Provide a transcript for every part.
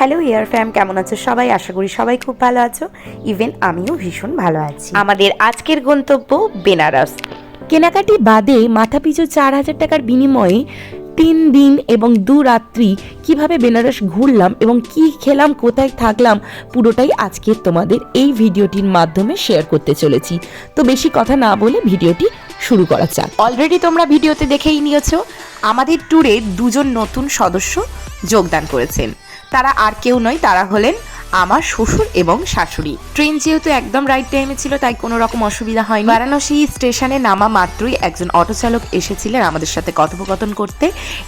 Hello ইয়ার ফ্যাম, কেমন আছো সবাই? আশা করি সবাই খুব ভালো আছো। ইভেন আমিও ভীষণ ভালো আছি। আমাদের আজকের গন্তব্য বেনারস। কেনাকাটি বাদে মাথাপিছু 4,000 টাকার বিনিময়ে 3 দিন এবং 2 রাত্রি কিভাবে বেনারস ঘুরলাম এবং কি খেলাম, কোথায় থাকলাম, পুরোটাই আজকে তোমাদের এই ভিডিওটির মাধ্যমে শেয়ার করতে চলেছি। তো বেশি কথা না বলে ভিডিওটি শুরু করা যাক। অলরেডি তোমরা ভিডিওতে দেখেই নিয়েছো, আমাদের ট্যুরে 2জন নতুন সদস্য যোগদান করেছেন। তারা আর কেউ নয়, তারা হলেন আমার শ্বশুর এবং শাশুড়ি। ট্রেন যেহেতু একদম রাইট টাইমে ছিল, তাই কোনো রকম অসুবিধা হয়নি। বারাণসী স্টেশনে নামা মাত্রই একজন অটো চালক এসেছিলেন আমাদের সাথে কথোপকথন করতে,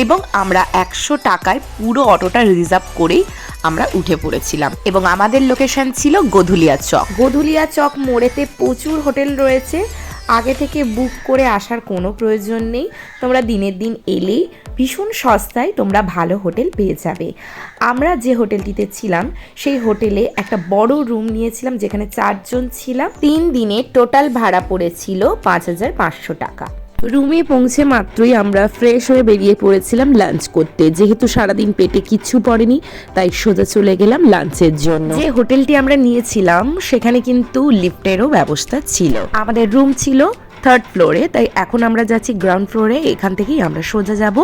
এবং আমরা 100 টাকায় পুরো অটোটা রিজার্ভ করেই আমরা উঠে পড়েছিলাম। এবং আমাদের লোকেশন ছিল গোধুলিয়া চক। গোধুলিয়া চক মোড়েতে প্রচুর হোটেল রয়েছে, আগে থেকে বুক করে আসার কোনো প্রয়োজন নেই। তোমরা দিনের দিন এলেই ভীষণ সস্তায় তোমরা ভালো হোটেল পেয়ে যাবে। আমরা যে হোটেলটিতে ছিলাম সেই হোটেলে একটা বড় রুম নিয়েছিলাম, যেখানে 4 জন ছিলাম। 3 দিনে টোটাল ভাড়া পড়েছিল 5,500 টাকা। রুমে পৌঁছে মাত্রই আমরা ফ্রেশ হয়ে বেরিয়ে পড়েছিলাম লাঞ্চ করতে। যেহেতু সারাদিন পেটে কিচ্ছু পড়েনি, তাই সোজা চলে গেলাম লাঞ্চের জন্য। যে হোটেলটি আমরা নিয়েছিলাম সেখানে কিন্তু লিফটেরও ব্যবস্থা ছিল। আমাদের রুম ছিল 3rd ফ্লোরে, তাই এখন আমরা যাচ্ছি গ্রাউন্ড ফ্লোরে। এখান থেকেই আমরা সোজা যাব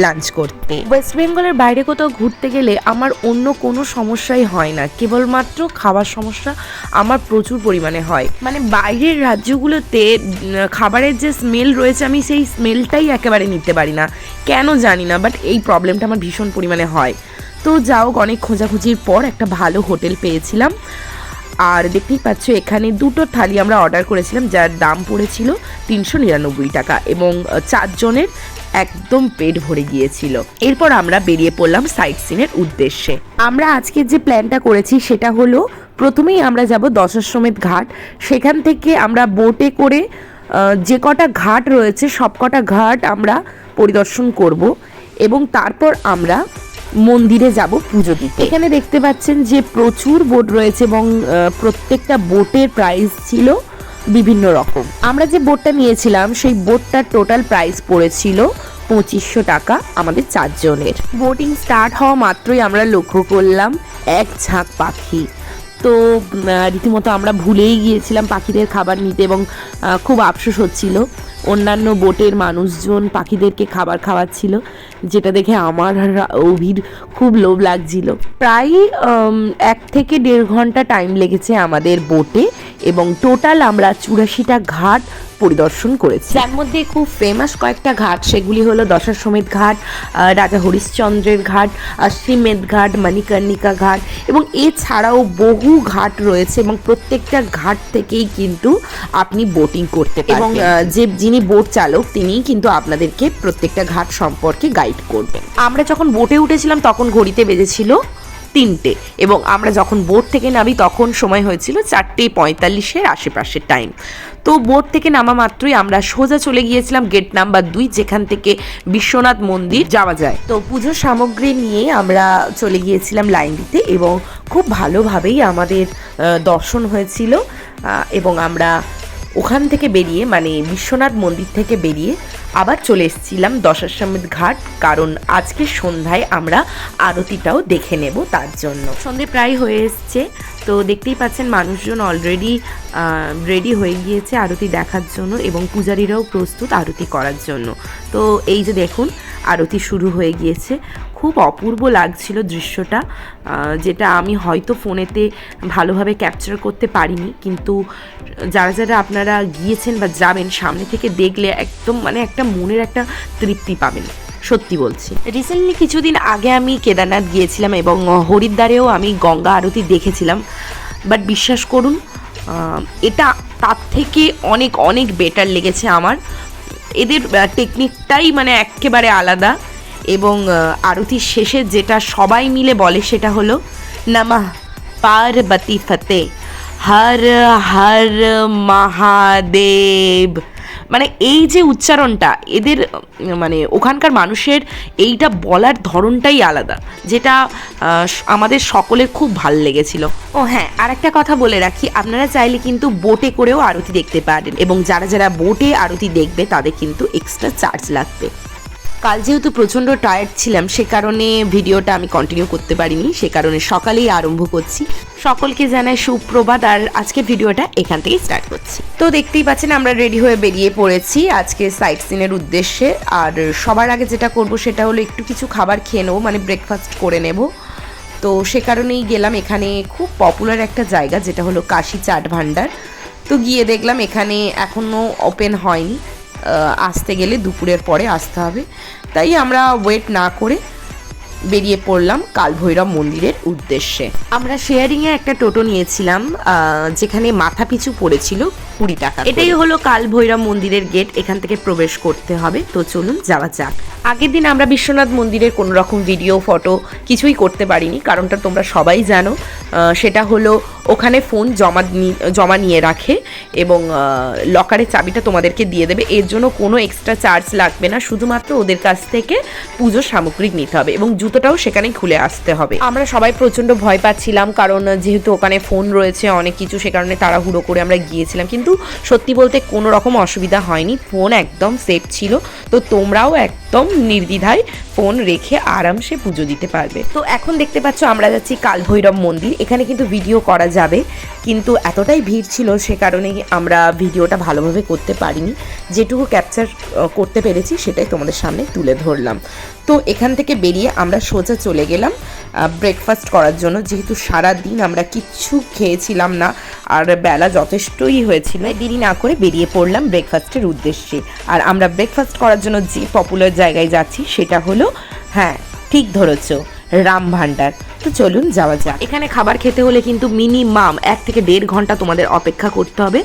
লাঞ্চ করতে। ওয়েস্ট বেঙ্গলের বাইরে কোথাও ঘুরতে গেলে আমার অন্য কোনো সমস্যাই হয় না, কেবলমাত্র খাবার সমস্যা আমার প্রচুর পরিমাণে হয়। মানে বাইরের রাজ্যগুলোতে খাবারের যে স্মেল রয়েছে, আমি সেই স্মেলটাই একেবারে নিতে পারি না, কেন জানি না, বাট এই প্রবলেমটা আমার ভীষণ পরিমাণে হয়। তো যাও, অনেক খোঁজাখুঁজির পর একটা ভালো হোটেল পেয়েছিলাম। আর দেখতেই পাচ্ছ এখানে 2টো থালি আমরা অর্ডার করেছিলাম, যার দাম পড়েছিল 399 টাকা, এবং 4 জনের একদম পেট ভরে গিয়েছিল। এরপর আমরা বেরিয়ে পড়লাম সাইট সিনের উদ্দেশ্যে। আমরা আজকে যে প্ল্যানটা করেছি সেটা হলো, প্রথমেই আমরা যাব দশাশ্বমেধ ঘাট। সেখান থেকে আমরা বোটে করে যে কটা ঘাট রয়েছে সব কটা ঘাট আমরা পরিদর্শন করব, এবং তারপর আমরা মন্দিরে যাব পুজো দিতে। এখানে দেখতে পাচ্ছেন যে প্রচুর বোট রয়েছে, এবং প্রত্যেকটা বোটের প্রাইস ছিল বিভিন্ন রকম। আমরা যে বোটটা নিয়েছিলাম সেই বোটটার টোটাল প্রাইস পড়েছিল 2500 টাকা আমাদের 4 জনের। বোটিং স্টার্ট হওয়া মাত্রই আমরা লক্ষ্য করলাম এক ঝাঁক পাখি। তো রীতিমতো আমরা ভুলেই গিয়েছিলাম পাখিদের খাবার নিতে, এবং খুব আফসোস হচ্ছিল। অন্যান্য বোটের মানুষজন পাখিদেরকে খাবার খাওয়াচ্ছিল, যেটা দেখে আমার অভির খুব লোভ লাগছিল। প্রায় 1 থেকে 1.5 ঘন্টা টাইম লেগেছে আমাদের বোটে, এবং টোটাল আমরা 84টা ঘাট পরিদর্শন করেছি। যার মধ্যে খুব ফেমাস কয়েকটা ঘাট, সেগুলি হলো দশাশ্বমেধ ঘাট, রাজা হরিশ্চন্দ্রের ঘাট, অশ্বমেধ ঘাট, মণিকর্ণিকা ঘাট, এবং এছাড়াও বহু ঘাট রয়েছে, এবং প্রত্যেকটা ঘাট থেকেই কিন্তু আপনি বোটিং করতে পারবেন, এবং যিনি বোট চালক তিনিই কিন্তু আপনাদেরকে প্রত্যেকটা ঘাট সম্পর্কে গাইড করবেন। আমরা যখন বোটে উঠেছিলাম তখন ঘড়িতে বেজেছিল 3টে, এবং আমরা যখন বোট থেকে নামি তখন সময় হয়েছিল 4:45-এর আশেপাশের টাইম। তো বোট থেকে নামা মাত্রই আমরা সোজা চলে গিয়েছিলাম গেট নাম্বার 2, যেখান থেকে বিশ্বনাথ মন্দির যাওয়া যায়। তো পুজোর সামগ্রী নিয়ে আমরা চলে গিয়েছিলাম লাইন দিতে, এবং খুব ভালোভাবেই আমাদের দর্শন হয়েছিল। এবং আমরা ওখান থেকে বেরিয়ে, মানে বিশ্বনাথ মন্দির থেকে বেরিয়ে আবার চলে এসেছিলাম দশাশ্বমেধ ঘাট, কারণ আজকে সন্ধ্যায় আমরা আরতিটাও দেখে নেব, তার জন্য। সন্ধ্যে প্রায় হয়ে এসছে, তো দেখতেই পাচ্ছেন মানুষজন অলরেডি রেডি হয়ে গিয়েছে আরতি দেখার জন্য, এবং পূজারীরাও প্রস্তুত আরতি করার জন্য। তো এই যে দেখুন, আরতি শুরু হয়ে গিয়েছে। খুব অপূর্ব লাগছিল দৃশ্যটা, যেটা আমি হয়তো ফোনেতে ভালোভাবে ক্যাপচার করতে পারিনি, কিন্তু যারা যারা আপনারা গিয়েছেন বা যাবেন, সামনে থেকে দেখলে একদম মানে একটা মনের একটা তৃপ্তি পাবেন, সত্যি বলছি। রিসেন্টলি কিছুদিন আগে আমি কেদারনাথ গিয়েছিলাম, এবং হরিদ্বারেও আমি গঙ্গা আরতি দেখেছিলাম, বাট বিশ্বাস করুন এটা তার থেকে অনেক অনেক বেটার লেগেছে আমার। এদের টেকনিকটাই মানে একেবারে আলাদা, এবং আরতির শেষে যেটা সবাই মিলে বলে সেটা হলো নমঃ পার্বতী ফতে হর হর মহাদেব। মানে এই যে উচ্চারণটা এদের, মানে ওখানকার মানুষের এইটা বলার ধরনটাই আলাদা, যেটা আমাদের সকলের খুব ভালো লেগেছিল। ও হ্যাঁ, আর একটা কথা বলে রাখি, আপনারা চাইলে কিন্তু বোটে করেও আরতি দেখতে পারেন, এবং যারা যারা বোটে আরতি দেখবে তাদের কিন্তু এক্সট্রা চার্জ লাগবে। কাল যেহেতু প্রচণ্ড টায়ার্ড ছিলাম সে কারণে ভিডিওটা আমি কন্টিনিউ করতে পারিনি, সে কারণে সকালেই আরম্ভ করছি। সকলকে জানাই সুপ্রভাত, আর আজকে ভিডিওটা এখান থেকেই স্টার্ট করছি। তো দেখতেই পাচ্ছেন আমরা রেডি হয়ে বেরিয়ে পড়েছি আজকে সাইট সিনের উদ্দেশ্যে। আর সবার আগে যেটা করব সেটা হলো একটু কিছু খাবার খেয়ে নেবো, মানে ব্রেকফাস্ট করে নেব। তো সে কারণেই গেলাম এখানে খুব পপুলার একটা জায়গা যেটা হলো কাশি চাট ভান্ডার। তো গিয়ে দেখলাম এখানে এখনও ওপেন হয়নি, আসতে গেলে দুপুরের পরে আসতে হবে। তাই আমরা ওয়েট না করে বেরিয়ে পড়লাম কালভৈরব মন্দিরের উদ্দেশ্যে। আমরা শেয়ারিংয়ে একটা টোটো নিয়েছিলাম যেখানে মাথা পিছু পড়েছিল 20 টাকা। এটাই হলো কালভৈরব মন্দিরের গেট, এখান থেকে প্রবেশ করতে হবে। তো চলুন যাওয়া যাক। আগের দিন আমরা বিশ্বনাথ মন্দিরের কোনো রকম ভিডিও ফটো কিছুই করতে পারিনি, কারণটা তোমরা সবাই জানো। সেটা হলো ওখানে ফোন জমা নিয়ে রাখে এবং লকারের চাবিটা তোমাদেরকে দিয়ে দেবে। এর জন্য কোনো এক্সট্রা চার্জ লাগবে না, শুধুমাত্র ওদের কাছ থেকে পুজোর সামগ্রিক নিতে হবে এবং জুতোটাও সেখানেই খুলে আসতে হবে। আমরা সবাই প্রচণ্ড ভয় পাচ্ছিলাম, কারণ যেহেতু ওখানে ফোন রয়েছে অনেক কিছু, সে কারণে তাড়াহুড়ো করে আমরা গিয়েছিলাম। কিন্তু সত্যি বলতে কোনো রকম অসুবিধা হয়নি, ফোন একদম সেফ ছিল। তো তোমরাও একদম নির্দ্বিধায় ফোন রেখে আরামসে পুজো দিতে পারবে। তো এখন দেখতে পাচ্ছ আমরা যাচ্ছি কালভৈরব মন্দির। এখানে কিন্তু ভিডিও করা যাবে, কিন্তু এতটাই ভিড় ছিল সে কারণেই আমরা ভিডিওটা ভালোভাবে করতে পারিনি। যেটুকু ক্যাপচার করতে পেরেছি সেটাই তোমাদের সামনে তুলে ধরলাম। তো এখান থেকে বেরিয়ে আমরা সোজা চলে গেলাম ব্রেকফাস্ট করার জন্য, যেহেতু সারা দিন আমরা কিচ্ছু খেয়েছিলাম না আর বেলা যথেষ্টই হয়েছিল। দেরি না করে বেরিয়ে পড়লাম ব্রেকফাস্টের উদ্দেশ্যে। আর আমরা ব্রেকফাস্ট করার জন্য যে পপুলার জায়গায় যাচ্ছি সেটা হলো, হ্যাঁ ঠিক ধরেছ, রাম ভান্ডার। তো চলুন যাওয়া যাক। এখানে খাবার খেতে হলে কিন্তু মিনিমাম 1 থেকে 1.5 ঘন্টা তোমাদের অপেক্ষা করতে হবে।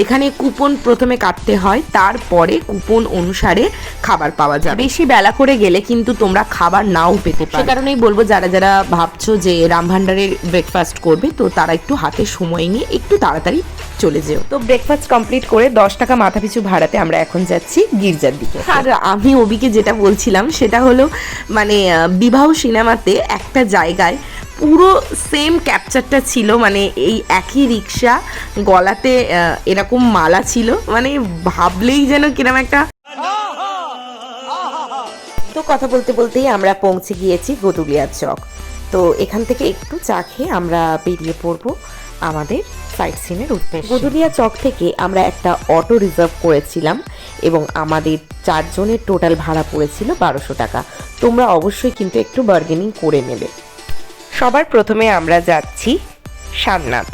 এখানে কুপন প্রথমে কাটতে হয়, তারপরে কুপন অনুসারে খাবার পাওয়া যায়। বেশি বেলা করে গেলে কিন্তু তোমরা খাবার নাও পেতে পারো। সে কারণেই বলবো যারা যারা ভাবছো যে রাম ভান্ডারের ব্রেকফাস্ট করবে, তো তারা একটু হাতে সময় নিয়ে একটু তাড়াতাড়ি চলে যেও। তো ব্রেকফাস্ট কমপ্লিট করে 10 টাকা মাথা পিছু ভাড়াতে আমরা এখন যাচ্ছি গির্জার দিকে। আর আমি অবিকে যেটা বলছিলাম সেটা হলো, মানে বিবাহ সিনেমাতে একটা জায়গায় পুরো সেম ক্যাপচারটা ছিল, মানে এই একই রিক্সা, গলাতে এরকম মালা ছিল, মানে ভাবলেই যেন কিরম একটা। তো কথা বলতে বলতেই আমরা পৌঁছে গিয়েছি গদুলিয়া চক। তো এখান থেকে একটু চা খেয়ে আমরা বেরিয়ে পড়বো আমাদের সাইট সিনের উদ্দেশ্যে। গদুলিয়া চক থেকে আমরা একটা অটো রিজার্ভ করেছিলাম এবং আমাদের 4 জনের টোটাল ভাড়া পড়েছিল 1200 টাকা। তোমরা অবশ্যই কিন্তু একটু বার্গেনিং করে নেবে। সবার প্রথমে আমরা যাচ্ছি সারনাথ।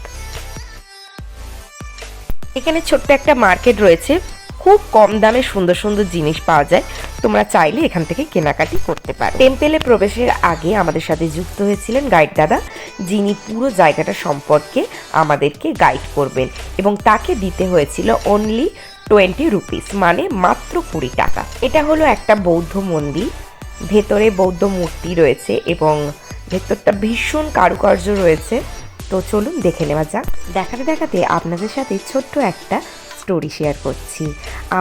এখানে ছোট্ট একটা মার্কেট রয়েছে, খুব কম দামে সুন্দর সুন্দর জিনিস পাওয়া যায়, তোমরা চাইলে এখান থেকে কেনাকাটি করতে পারো। টেম্পেলে প্রবেশের আগে আমাদের সাথে যুক্ত হয়েছিলেন গাইড দাদা, যিনি পুরো জায়গাটা সম্পর্কে আমাদেরকে গাইড করবেন এবং তাকে দিতে হয়েছিল অনলি 20 রুপিস, মানে মাত্র 20 টাকা। এটা হলো একটা বৌদ্ধ মন্দির, ভেতরে বৌদ্ধ মূর্তি রয়েছে এবং ভেতরটা ভীষণ কারুকার্য রয়েছে। তো চলুন দেখে নেওয়া যাক। দেখাতে দেখাতে আপনাদের সাথে ছোট্ট একটা স্টোরি শেয়ার করছি।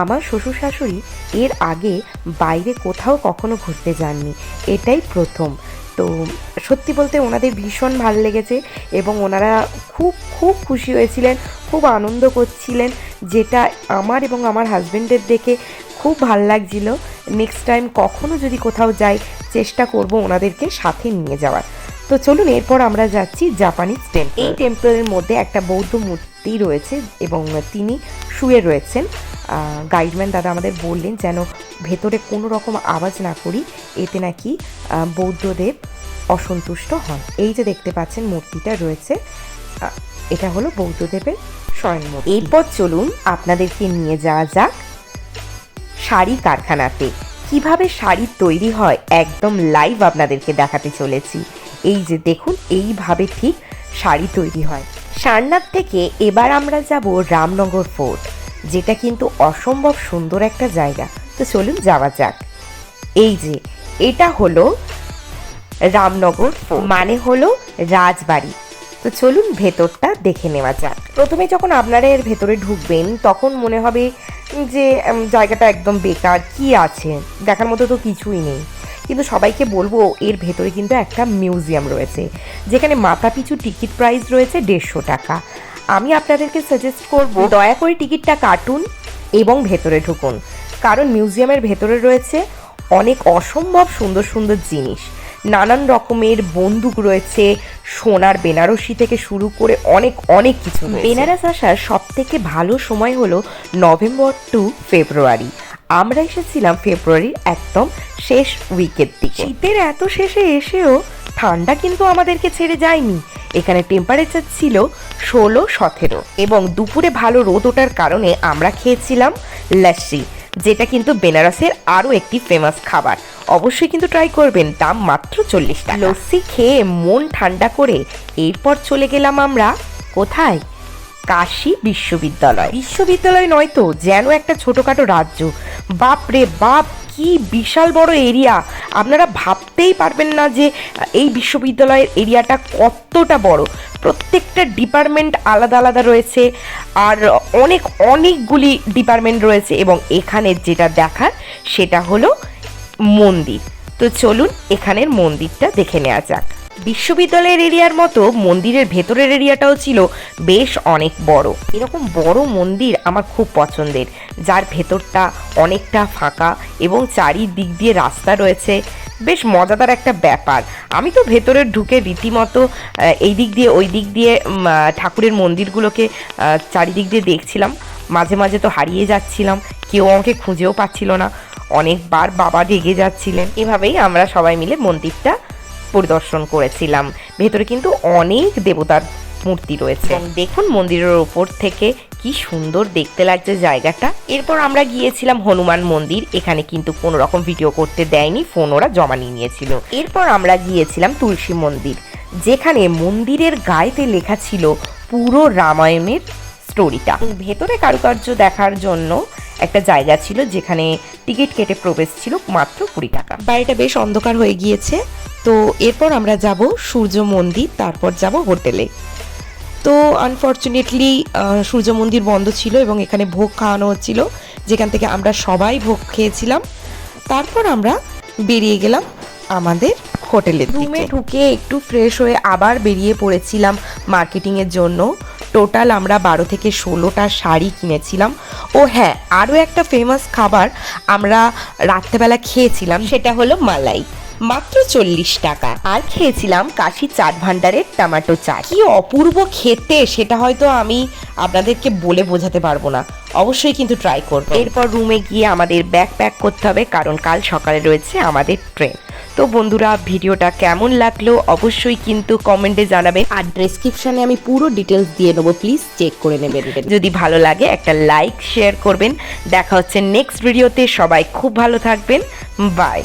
আমার শ্বশুর শাশুড়ি এর আগে বাইরে কোথাও কখনো ঘুরতে যাননি, এটাই প্রথম। তো সত্যি বলতে ওনাদের ভীষণ ভালো লেগেছে এবং ওনারা খুব খুব খুশি হয়েছিলেন, খুব আনন্দ করছিলেন, যেটা আমার এবং আমার হাজব্যান্ডের দেখে খুব ভালো লাগছিল। নেক্সট টাইম কখনো যদি কোথাও যাই চেষ্টা করব ওনাদেরকে সাথে নিয়ে যাওয়ার। তো চলুন এরপর আমরা যাচ্ছি জাপানিজ টেম্পল। এই টেম্পলের মধ্যে একটা বৌদ্ধ মূর্তি রয়েছে এবং তিনি শুয়ে রয়েছেন। গাইডম্যান দাদা আমাদের বললেন যেন ভেতরে কোনো রকম আওয়াজ না করি, এতে নাকি বৌদ্ধদেব অসন্তুষ্ট হন। এই যে দেখতে পাচ্ছেন মূর্তিটা রয়েছে, এটা হলো বৌদ্ধদেবের শয়ন মূর্তি। এরপর চলুন আপনাদেরকে নিয়ে যাওয়া যাক শাড়ি কারখানাতে। কিভাবে শাড়ি তৈরি হয় একদম লাইভ আপনাদেরকে দেখাতে চলেছি। এই যে দেখুন, এইভাবে ঠিক শাড়ি তৈরি হয়। সারনাথ থেকে এবার আমরা যাব রামনগর ফোর্ট, যেটা কিন্তু অসম্ভব সুন্দর একটা জায়গা। তো চলুন যাওয়া যাক। এই যে এটা হলো রামনগর ফোর্ট, মানে হলো রাজবাড়ি। তো চলুন ভেতরটা দেখে নেওয়া যাক। প্রথমে যখন আপনারা এর ভেতরে ঢুকবেন তখন মনে হবে যে জায়গাটা একদম বেকার, কি আছে দেখার মতো তো কিছুই নেই। কিন্তু সবাইকে বলবো এর ভেতরে কিন্তু একটা মিউজিয়াম রয়েছে, যেখানে মাথা পিছু টিকিট প্রাইস রয়েছে 150 টাকা। আমি আপনাদেরকে সাজেস্ট করব দয়া করে টিকিটটা কাটুন এবং ভেতরে ঢুকুন, কারণ মিউজিয়ামের ভেতরে রয়েছে অনেক অসম্ভব সুন্দর সুন্দর জিনিস, নানান রকমের বন্দুক রয়েছে, সোনার বেনারসি থেকে শুরু করে অনেক অনেক কিছু। বেনারস আসার সব থেকে ভালো সময় হলো নভেম্বর টু ফেব্রুয়ারি। আমরা এসেছিলাম ফেব্রুয়ারির একদম শেষ উইকের দিকে। শীতের এত শেষে এসেও ঠান্ডা কিন্তু আমাদেরকে ছেড়ে যায়নি। এখানে টেম্পারেচার ছিল 16-17 এবং দুপুরে ভালো রোদ ওঠার কারণে আমরা খেয়েছিলাম লস্যি, যেটা কিন্তু বেনারসের আরও একটি ফেমাস খাবার। অবশ্যই কিন্তু ট্রাই করবেন, দাম মাত্র 40 টাকা। লস্যি খেয়ে মন ঠান্ডা করে এরপর চলে গেলাম আমরা কোথায়? কাশী বিশ্ববিদ্যালয়। বিশ্ববিদ্যালয় নয় তো, যেন একটা ছোটোখাটো রাজ্য। বাপরে বাপ, কি বিশাল বড় এরিয়া! আপনারা ভাবতেই পারবেন না যে এই বিশ্ববিদ্যালয়ের এরিয়াটা কতটা বড়। প্রত্যেকটা ডিপার্টমেন্ট আলাদা আলাদা রয়েছে, আর অনেকগুলি ডিপার্টমেন্ট রয়েছে, এবং এখানে যেটা দেখার সেটা হলো মন্দির। তো চলুন এখানের মন্দিরটা দেখে নেওয়া যাক। বিশ্ববিদ্যালয়ের এরিয়ার মতো মন্দিরের ভেতরের এরিয়াটাও ছিল বেশ অনেক বড়। এরকম বড় মন্দির আমার খুব পছন্দের, যার ভেতরটা অনেকটা ফাঁকা এবং চারিদিক দিয়ে রাস্তা রয়েছে। বেশ মজাদার একটা ব্যাপার। আমি তো ভেতরে ঢুকে রীতিমতো এই দিক দিয়ে ওই দিক দিয়ে ঠাকুরের মন্দিরগুলোকে চারিদিক দিয়ে দেখছিলাম। মাঝে মাঝে তো হারিয়ে যাচ্ছিলাম, কেউ আমাকে খুঁজেও পাচ্ছিল না। অনেকবার বাবা রেগে যাচ্ছিলেন। এভাবেই আমরা সবাই মিলে মন্দিরটা পরিদর্শন করেছিলাম। ভেতরে কিন্তু অনেক দেবতার মূর্তি রয়েছে। দেখুন মন্দিরের ওপর থেকে কি সুন্দর দেখতে লাগছে জায়গাটা। এরপর আমরা গিয়েছিলাম হনুমান মন্দির। এখানে কিন্তু কোনো রকম ভিডিও করতে দেয়নি, ফোন ওরা জমা নিয়ে নিয়েছিল। এরপর আমরা গিয়েছিলাম তুলসী মন্দির, যেখানে মন্দিরের গায়েতে লেখা ছিল পুরো রামায়ণের স্টোরিটা। ভেতরে কারুকার্য দেখার জন্য একটা জায়গা ছিল, যেখানে টিকিট কেটে প্রবেশ ছিল মাত্র 20 টাকা। বাড়িটা বেশ অন্ধকার হয়ে গিয়েছে, তো এরপর আমরা যাব সূর্য মন্দির, তারপর যাব হোটেলে। তো আনফর্চুনেটলি সূর্য মন্দির বন্ধ ছিল এবং এখানে ভোগ খাওয়ানো হচ্ছিল, যেখান থেকে আমরা সবাই ভোগ খেয়েছিলাম। তারপর আমরা বেরিয়ে গেলাম আমাদের হোটেলের রুমে। ঢুকে একটু ফ্রেশ হয়ে আবার বেরিয়ে পড়েছিলাম মার্কেটিংয়ের জন্য। টোটাল আমরা 12 থেকে 16টা শাড়ি কিনেছিলাম। ও হ্যাঁ, আরও একটা ফেমাস খাবার আমরা রাত্রেবেলা খেয়েছিলাম, সেটা হলো মালাই, মাত্র 40 টাকা। আর খেয়েছিলাম কাশী চাট ভান্ডারের টমেটো চাট। কি অপূর্ব খেতে, সেটা হয়তো আমি আপনাদেরকে বলে বোঝাতে পারবো না। অবশ্যই কিন্তু ট্রাই করবো। এরপর রুমে গিয়ে আমাদের ব্যাগ প্যাক করতে হবে, কারণ কাল সকালে রয়েছে আমাদের ট্রেন। তো বন্ধুরা, ভিডিওটা কেমন লাগলো অবশ্যই কিন্তু কমেন্টে জানাবেন, আর ডেসক্রিপশনে আমি পুরো ডিটেলস দিয়ে নেবো, প্লিজ চেক করে নেবেন। যদি ভালো লাগে একটা লাইক শেয়ার করবেন। দেখা হচ্ছে নেক্সট ভিডিওতে। সবাই খুব ভালো থাকবেন, বাই।